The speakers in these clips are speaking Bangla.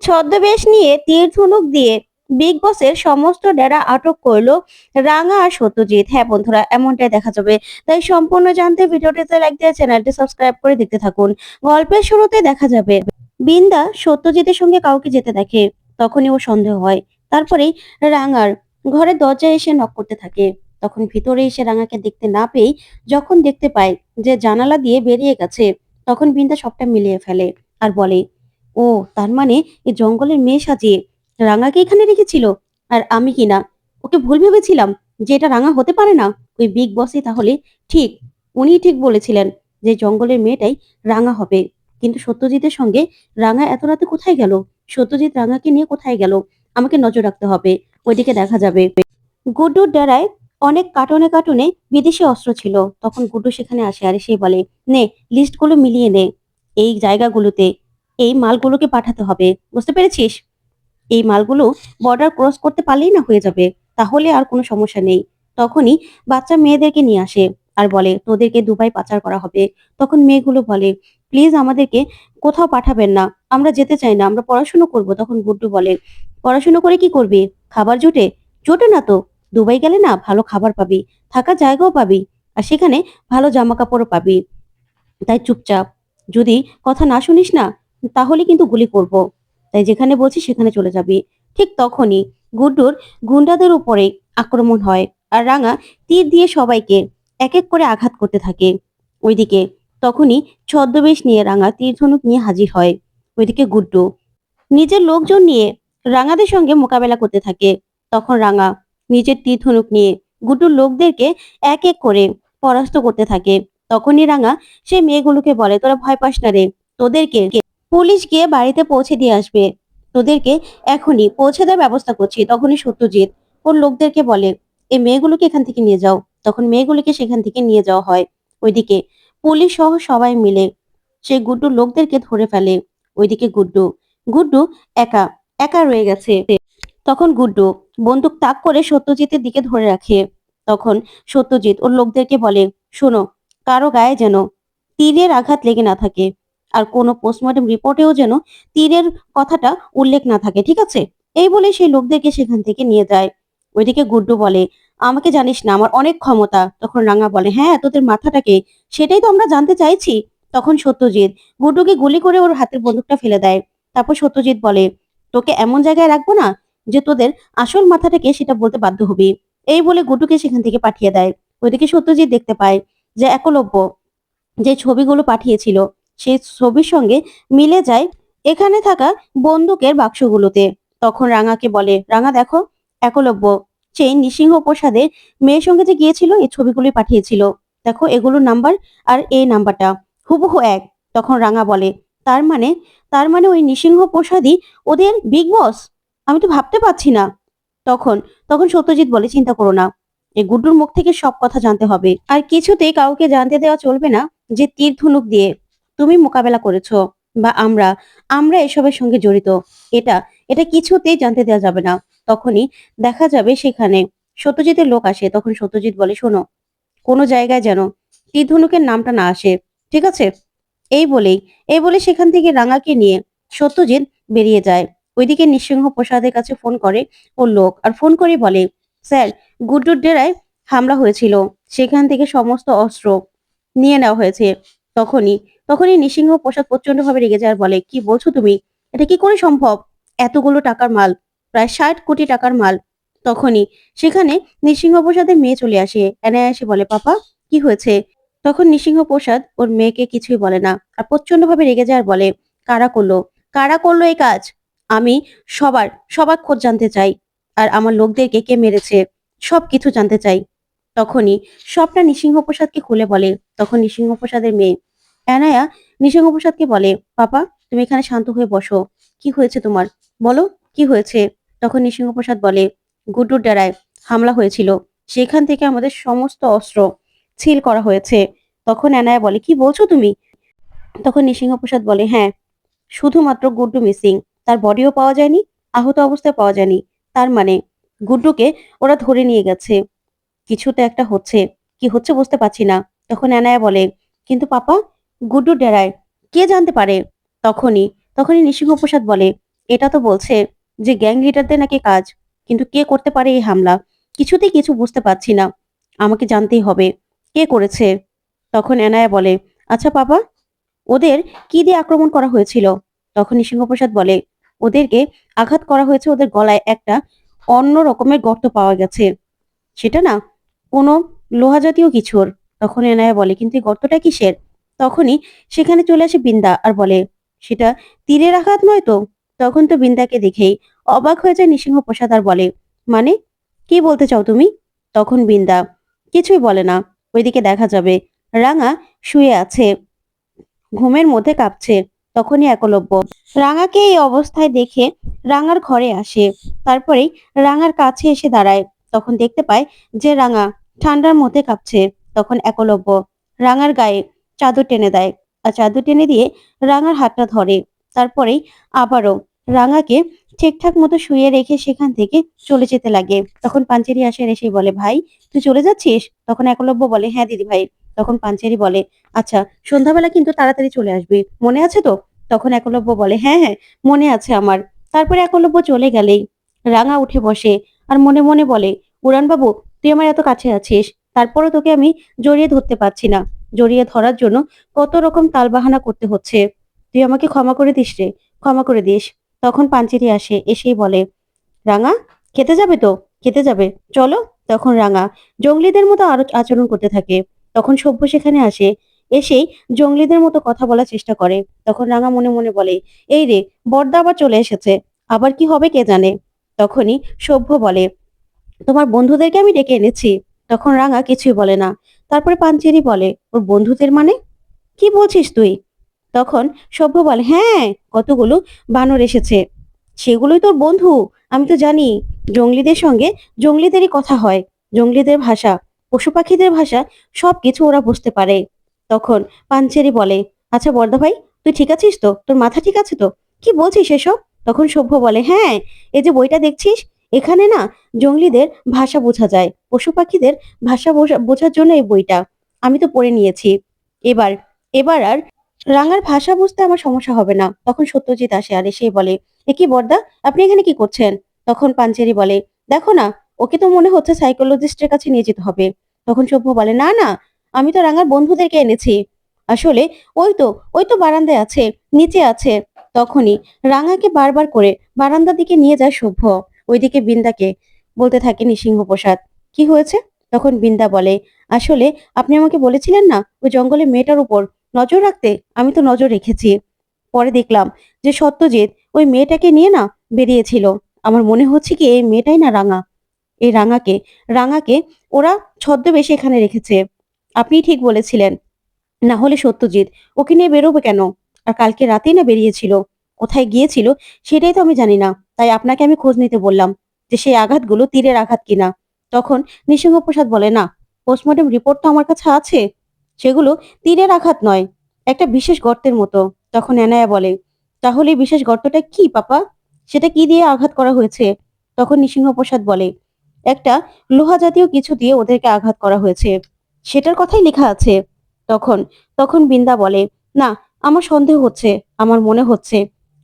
ছদ্মবেশ নিয়ে তীর ধনুক দিয়ে বিগ বসের সমস্ত ডেরা আটক করলো রাঙা আর সত্যজিৎ। হ্যাঁ বন্ধুরা, এমনটাই দেখা যাবে। তাই সম্পূর্ণ জানতে ভিডিওটিতে লাইক দিয়ে চ্যানেলটি সাবস্ক্রাইব করে দেখতে থাকুন। গল্পের শুরুতে দেখা যাবে বিন্দা সত্যজিতের সঙ্গে কাউকে যেতে দেখে। তখনই ও সন্দেহ হয়। তারপরেই রাঙার ঘরের দরজায় এসে নক করতে থাকে। তখন ভিতরে এসে রাঙাকে দেখতে না পেয়ে যখন দেখতে পায় যে জানালা দিয়ে বেরিয়ে গেছে, তখন বিন্দা সবটা মিলিয়ে ফেলে আর বলে, ও তার মানে এই জঙ্গলের মেয়ে সাজিয়ে রাঙাকে এখানে রেখেছিল। আর আমি কিনা ওকে ভুল ভেবেছিলাম যে এটা রাঙা হতে পারে না। ওই বিগ বসই তাহলে ঠিক, উনিই ঠিক বলেছিলেন যে জঙ্গলের মেয়েটাই রাঙা হবে। কিন্তু সত্যজিতের সঙ্গে রাঙা এত রাতে কোথায় গেল? সত্যজিৎ রাঙাকে নিয়ে কোথায় গেল? আমাকে নজর রাখতে হবে। ওইদিকে দেখা যাবে গুড্ডুর ডেরায় অনেক কার্টুনে কার্টুনে বিদেশি অস্ত্র ছিল। তখন গুড্ডু সেখানে আসে আর সে বলে, নে লিস্টগুলো মিলিয়ে নে, এই জায়গাগুলোতে এই মালগুলোকে পাঠাতে হবে, বুঝতে পেরেছিস? এই মালগুলো বর্ডার ক্রস করতে পারলেই না হয়ে যাবে, তাহলে আর কোনো সমস্যা নেই। তখনই বাচ্চা মেয়েদেরকে নিয়ে আসে আর বলে, তোদেরকে দুবাই পাচার করা হবে। তখন মেয়েগুলো বলে, প্লিজ আমাদেরকে কোথাও পাঠাবেন না, আমরা যেতে চাই না, আমরা পড়াশুনো করব। তখন গুড্ডু বলে, পড়াশুনো করে কি করবি? খাবার জোটে? জোটে না তো। দুবাই গেলে না ভালো খাবার পাবি, থাকার জায়গাও পাবি, আর সেখানে ভালো জামা কাপড়ও পাবি। তাই চুপচাপ, যদি কথা না শুনিস না তাহলে কিন্তু গুলি করব। তাই যেখানে বলছি সেখানে চলে যাবি। ঠিক তখনই গুড্ডুর গুন্ডাদের উপরে আক্রমণ হয় আর রাঙা তীর দিয়ে সবাইকে এক এক করে আঘাত করতে থাকে। ওইদিকে তখনই ছদ্মবেশ নিয়ে রাঙা তীর ধনুক নিয়ে হাজির হয়। ওইদিকে গুড্ডু নিজের লোকজন নিয়ে রাঙাদের সঙ্গে মোকাবেলা করতে থাকে। তখন রাঙা নিজের তীর ধনুক নিয়ে গুড্ডুর লোকদেরকে এক এক করে পরাস্ত করতে থাকে। তখনই রাঙা সে মেয়েগুলোকে বলে, তোরা ভয় পাস না রে, তোদেরকে পুলিশ গিয়ে বাড়িতে পৌঁছে দিয়ে আসবে, তোদেরকে এখনই পৌঁছে দেওয়ার ব্যবস্থা করছি। তখনই সত্যজিৎ ওর লোকদেরকে বলে, এই মেয়েগুলোকে এখান থেকে নিয়ে যাও। তখন মেয়েগুলোকে সেখান থেকে নিয়ে যাওয়া হয়। ওইদিকে পুলিশ সহ সবাই মিলে সেই গুড্ডুর লোকদেরকে ধরে ফেলে। ওইদিকে গুড্ডু গুড্ডু একা একা রয়ে গেছে। তখন গুড্ডু বন্দুক তাক করে সত্যজিতের দিকে ধরে রাখে। তখন সত্যজিৎ ওর লোকদেরকে বলে, শোনো, কারো গায়ে যেন তীরের আঘাত লেগে না থাকে, আর কোনো পোস্টমর্টম রিপোর্টেও যেন তীরের কথাটা উল্লেখ না থাকে, ঠিক আছে? এই বলে সেই লোকদেরকে সেখান থেকে নিয়ে যায়। ওইদিকে গুড্ডু বলে, আমাকে জানিস না, আমার অনেক ক্ষমতা। তখন রাঙা বলে, হ্যাঁ তোদের মাথাটাকে, সেটাই তো আমরা জানতে চাইছি। তখন সত্যজিৎ গুড্ডুকে গুলি করে ওর হাতের বন্দুকটা ফেলে দেয়। তারপর সত্যজিৎ বলে, তোকে এমন জায়গায় রাখবো না যে তোদের আসল মাথাটাকে সেটা বলতে বাধ্য হবি। এই বলে গুড্ডুকে সেখান থেকে পাঠিয়ে দেয়। ওইদিকে সত্যজিৎ দেখতে পায় যে একলব্য যে ছবিগুলো পাঠিয়েছিল সেই ছবির সঙ্গে মিলে যায় এখানে থাকা বন্দুকের বাক্সগুলোতে। তখন রাঙাকে বলে, রাঙা দেখো, একলব্য সেই নৃসিংহ প্রসাদের মেয়ের সঙ্গে যে গিয়েছিল এই ছবিগুলি পাঠিয়েছিল, দেখো এগুলোর নাম্বার আর এই নাম্বারটা হুবহু এক। তখন রাঙা বলে, তার মানে তার মানে ওই নৃসিংহ প্রসাদই ওদের বিগ বস? আমি তো ভাবতে পারছি না। তখন তখন সত্যজিৎ বলে, চিন্তা করো না, এই গুড্ডুর মুখ থেকে সব কথা জানতে হবে, আর কিছুতেই কাউকে জানতে দেওয়া চলবে না যে তীর ধনুক দিয়ে তুমি মোকাবেলা করেছো, বা আমরা আমরা এসবের সঙ্গে জড়িত। এটা এটা কিছুতেই জানতে দেওয়া যাবে না। তখনই দেখা যাবে সেখানে সত্যজিতের লোক আসে। তখন সত্যজিৎ বলে, শোনো, কোনো জায়গায় যেন তীর ধনুকের নামটা না আসে, ঠিক আছে? এই বলেই এই বলে সেখান থেকে রাঙাকে নিয়ে সত্যজিৎ বেরিয়ে যায়। ওইদিকে নৃসিংহ প্রসাদের কাছে ফোন করে ওর লোক, আর ফোন করে বলে, স্যার, গুড্ডুর ডেরায় হামলা হয়েছিল, সেখান থেকে সমস্ত অস্ত্র নিয়ে নেওয়া হয়েছে। তখনই তখনই নৃসিংহ প্রসাদ প্রচন্ড ভাবে রেগে যায় আর বলে, কি বলছো তুমি? এটা কি করে সম্ভব? এতগুলো টাকার মাল, প্রায় 60 কোটি টাকার মাল। তখনই সেখানে নৃসিংহ প্রসাদের মেয়ে চলে আসে। এনায়া এসে বলে, পাপা, কি হয়েছে? তখন নৃসিংহ প্রসাদ ওর মেয়েকে কিছুই বলে না আর প্রচন্ড ভাবে রেগে যায় আর বলে, কারা করলো, কারা করলো এই কাজ? আমি সবার সবার খোঁজ জানতে চাই, আর আমার লোকদেরকে কে মেরেছে সবকিছু জানতে চাই। তখনই সবটা নৃসিংহ প্রসাদকে খুলে বলে। তখন নৃসিংহ প্রসাদের মেয়ে অ্যানায়া নৃসিংহ প্রসাদকে বলে, পাপা, তুমি এখানে শান্ত হয়ে বসো, কি হয়েছে তোমার, বলো কি হয়েছে? তখন নৃসিংহ প্রসাদ বলে, গুড্ডুর ডেরায় হামলা হয়েছিল, সেখান থেকে আমাদের সমস্ত অস্ত্র সিল করা হয়েছে। তখন অ্যানায়া বলে, কি বলছো তুমি? তখন নৃসিংহ প্রসাদ বলে, হ্যাঁ, শুধুমাত্র গুড্ডু মিসিং, তার বডিও পাওয়া যায়নি, আহত অবস্থায় পাওয়া যায়নি। তার মানে গুড্ডুকে ওরা ধরে নিয়ে গেছে। কিছু তো একটা হচ্ছে, কি হচ্ছে বুঝতে পারছি না। তখন অ্যানায়া বলে, কিন্তু পাপা, গুড্ডুর ডেরায় কে জানতে পারে? তখনই তখনই নৃসিংহ প্রসাদ বলে, এটা তো বলছে যে গ্যাং লিডারদের নাকি কাজ, কিন্তু কে করতে পারে এই হামলা? কিছুতেই কিছু বুঝতে পারছি না। আমাকে জানতেই হবে কে করেছে। তখন এনায়া বলে, আচ্ছা বাবা, ওদের কি দিয়ে আক্রমণ করা হয়েছিল? তখন নৃসিংহপ্রসাদ বলে, ওদেরকে আঘাত করা হয়েছে, ওদের গলায় একটা অন্য রকমের গর্ত পাওয়া গেছে। সেটা না কোনো লোহা জাতীয় কিছুর। তখন এনায়া বলে, কিন্তু এই গর্তটা কিসের? তখনই সেখানে চলে আসে বিন্দা আর বলে, সেটা তীরের আঘাত নয় তো? তখন তো বিন্দাকে দেখেই অবাক হয়ে যায় নৃসিংহপ্রসাদ আর বলে, মানে কি বলতে চাও তুমি? তখন বিন্দা কিছুই বলে না। ওইদিকে দেখা যাবে রাঙা শুয়ে আছে, ঘুমের মধ্যে কাঁপছে। তখনই একলব্য রাঙাকে এই অবস্থায় দেখে রাঙার ঘরে আসে। তারপরেই রাঙার কাছে এসে দাঁড়ায়। তখন দেখতে পায় যে রাঙা ঠান্ডার মধ্যে কাঁপছে। তখন একলব্য রাঙার গায়ে চাদর টেনে দেয় আর চাদর টেনে দিয়ে রাঙার হাতটা ধরে। তারপরেই আবারও রাঙাকে ঠিকঠাক মতো শুয়ে রেখে সেখান থেকে চলে যেতে লাগে। তখন পাঞ্চেরি আসে, এসে বলে, ভাই তুই চলে যাচ্ছিস? তখন একলব্য বলে, হ্যাঁ দিদি ভাই। তখন পাঞ্চেরি বলে, আচ্ছা সন্ধ্যাবেলা কিন্তু তাড়াতাড়ি চলে আসবি, মনে আছে তো? তখন একলব্য বলে, হ্যাঁ হ্যাঁ মনে আছে আমার। তারপরে একলব্য চলে গেলেই রাঙা উঠে বসে আর মনে মনে বলে, উড়ান বাবু, তুই আমার এত কাছে আছিস, তারপরও তোকে আমি জড়িয়ে ধরতে পারছি না। জড়িয়ে ধরার জন্য কত রকম তালবাহানা করতে হচ্ছে। তুই আমাকে ক্ষমা করে দিস রে, ক্ষমা করে দিস। তখন পাঞ্চেরি আসে, এসেই বলে, রাঙা খেতে যাবে তো? খেতে যাবে, চলো। তখন রাঙা জঙ্গলিদের মতো আরো আচরণ করতে থাকে। তখন সভ্য সেখানে আসে, এসেই জঙ্গলিদের মতো কথা বলার চেষ্টা করে। তখন রাঙা মনে মনে বলে, এই রে, বড়দা আবার চলে এসেছে, আবার কি হবে কে জানে। তখনই সভ্য বলে, তোমার বন্ধুদেরকে আমি ডেকে এনেছি। তখন রাঙা কিছুই বলে না। তারপরে পাঞ্চেরি বলে, ওর বন্ধুদের মানে কি বলছিস তুই? তখন সভ্য বলে, হ্যাঁ, কতগুলো বানর এসেছে, সেগুলোই তোর বন্ধু। আমি তো জানি জঙ্গলিদের সঙ্গে জঙ্গলিদেরই কথা হয়, জঙ্গলিদের ভাষা, পশু পাখিদের ভাষা, সবকিছু ওরা বুঝতে পারে। তখন পাঞ্চেরি বলে, আচ্ছা বর্দা ভাই, তুই ঠিক আছিস তো? তোর মাথা ঠিক আছে তো? কি বলছিস এসব? তখন সভ্য বলে, হ্যাঁ, এই যে বইটা দেখছিস, এখানে না জঙ্গলিদের ভাষা বোঝা যায়, পশু পাখিদের ভাষা বোঝার জন্য এই বইটা আমি তো পড়ে নিয়েছি। এবার এবার আর রাঙার ভাষা বুঝতে আমার সমস্যা হবে না। তখন সত্যজিৎ আসে আর এসে বলে, এ কি বর্দা, আপনি এখানে কি করছেন? তখন পাঞ্চেরি বলে, দেখো না, ওকে তো মনে হচ্ছে সাইকোলজিস্টের কাছে নিয়ে যেতে হবে। তখন সভ্য বলে, না না, আমি তো রাঙার বন্ধুদেরকে এনেছি। আসলে ওই তো, ওই তো বারান্দায় আছে, নিচে আছে। তখনই রাঙাকে বারবার করে বারান্দার দিকে নিয়ে যায় সভ্য। ওইদিকে বিন্দাকে বলতে থাকে নৃসিংহপ্রসাদ, কি হয়েছে? তখন বিন্দা বলে, আসলে আপনি আমাকে বলেছিলেন না ওই জঙ্গলে মেয়েটার উপর নজর রাখতে, আমি তো নজর রেখেছি। পরে দেখলাম যে সত্যজিৎ ওই মেয়েটাকে নিয়ে না বেরিয়েছিল। আমার মনে হচ্ছে কি এই মেয়েটাই না রাঙা। এই রাঙাকে রাঙাকে ওরা ছদ্মবেশে এখানে রেখেছে। আপনি ঠিক বলেছিলেন, না হলে সত্যজিৎ ওকে নিয়ে বেরোবে কেন? আর কালকে রাতেই না বেরিয়েছিল, কোথায় গিয়েছিল সেটাই তো আমি জানি না। তাই আপনাকে আমি খোঁজ নিতে বললাম যে সেই আঘাতগুলো তীরের আঘাত কিনা। তখন নৃসিংহপ্রসাদ বলে, না, পোস্টমর্টম রিপোর্ট তো আমার কাছে আছে, সেগুলো তীরের আঘাত নয়, একটা বিশেষ গর্তের মতো। তখন এনায়া বলে, তাহলে এই বিশেষ গর্তটা কি পাপা? সেটা কি দিয়ে আঘাত করা হয়েছে? তখন নৃসিংহপ্রসাদ বলে, একটা লোহা জাতীয় কিছু দিয়ে ওদেরকে আঘাত করা হয়েছে, সেটার কথাই লেখা আছে। তখন তখন বিন্দা বলে, না, আমার সন্দেহ হচ্ছে, আমার মনে হচ্ছে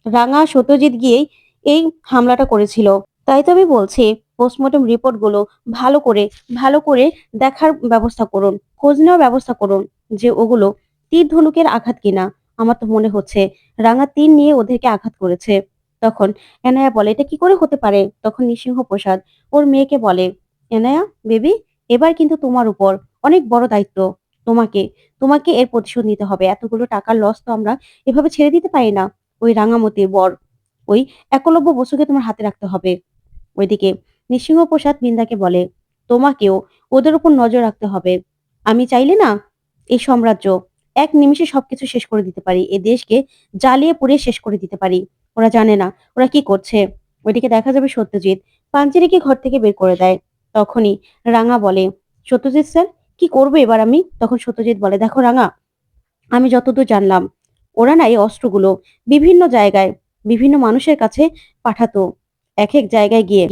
রাঙা সত্যজিৎ গিয়েই এই হামলাটা করেছিল। তাই তো আমি বলছি পোস্টমর্টম রিপোর্ট গুলো ভালো করে ভালো করে দেখার ব্যবস্থা করুন, খোঁজ নেওয়ার ব্যবস্থা করুন যে ওগুলো তীর ধনুকের আঘাত কিনা। আমার তো মনে হচ্ছে রাঙা তীর নিয়ে ওদেরকে আঘাত করেছে। তখন এনায়া বলে, এটা কি করে হতে পারে? তখন নৃসিংহ প্রসাদ ওর মেয়েকে বলে, এনায়া বেবি, এবার কিন্তু তোমার উপর অনেক বড় দায়িত্ব। তোমাকে তোমাকে এর প্রতিশোধ নিতে হবে। এতগুলো টাকার লস তো আমরা এভাবে ছেড়ে দিতে পারি না। ওই রাঙামতির বর, ওই একলব্য বসুকে তোমার হাতে রাখতে হবে। ওইদিকে নৃসিংহপ্রসাদ বিন্দাকে বলে, তোমাকেও ওদের উপর নজর রাখতে হবে। আমি চাইলে না এই সাম্রাজ্য এক নিমিষে সবকিছু শেষ করে দিতে পারি, এ দেশকে জ্বালিয়ে পুড়িয়ে শেষ করে দিতে পারি। ওরা জানে না ওরা কি করছে। ওইদিকে দেখা যাবে সত্যজিৎ পাঞ্চেরিকে ঘর থেকে বের করে দেয়। তখনই রাঙা বলে, সত্যজিৎ স্যার, কি করবো এবার আমি? তখন সত্যজিৎ বলে, দেখো রাঙা, আমি যতদূর জানলাম ওরা না এই অস্ত্রগুলো বিভিন্ন জায়গায় বিভিন্ন মানুষের কাছে পাঠাতো। এক এক জায়গায় গিয়ে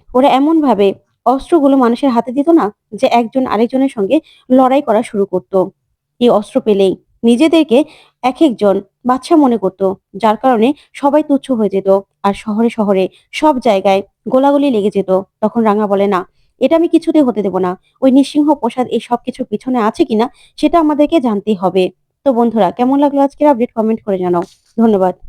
ওরা এমন ভাবে অস্ত্রগুলো মানুষের হাতে দিত না যে একজন আরেকজনের সঙ্গে লড়াই করা শুরু করত এই অস্ত্র পেলেই। নিজেদেরকে এক একজন বাচ্চা মনে করত, যার কারণে সবাই তুচ্ছ হয়ে যেত। আর শহরে শহরে সব জায়গায় গোলাগুলি লেগে যেত। তখন রাঙা বলে, না, এটা আমি কিছুতেই হতে দেব না। ওই নিঃসিংহ প্রসাদ এই সবকিছুর পিছনে আছে কিনা সেটা আমাদেরকে জানতেই হবে। তো বন্ধুরা, কেমন লাগলো আজকের আপডেট? কমেন্ট করে জানাও। ধন্যবাদ।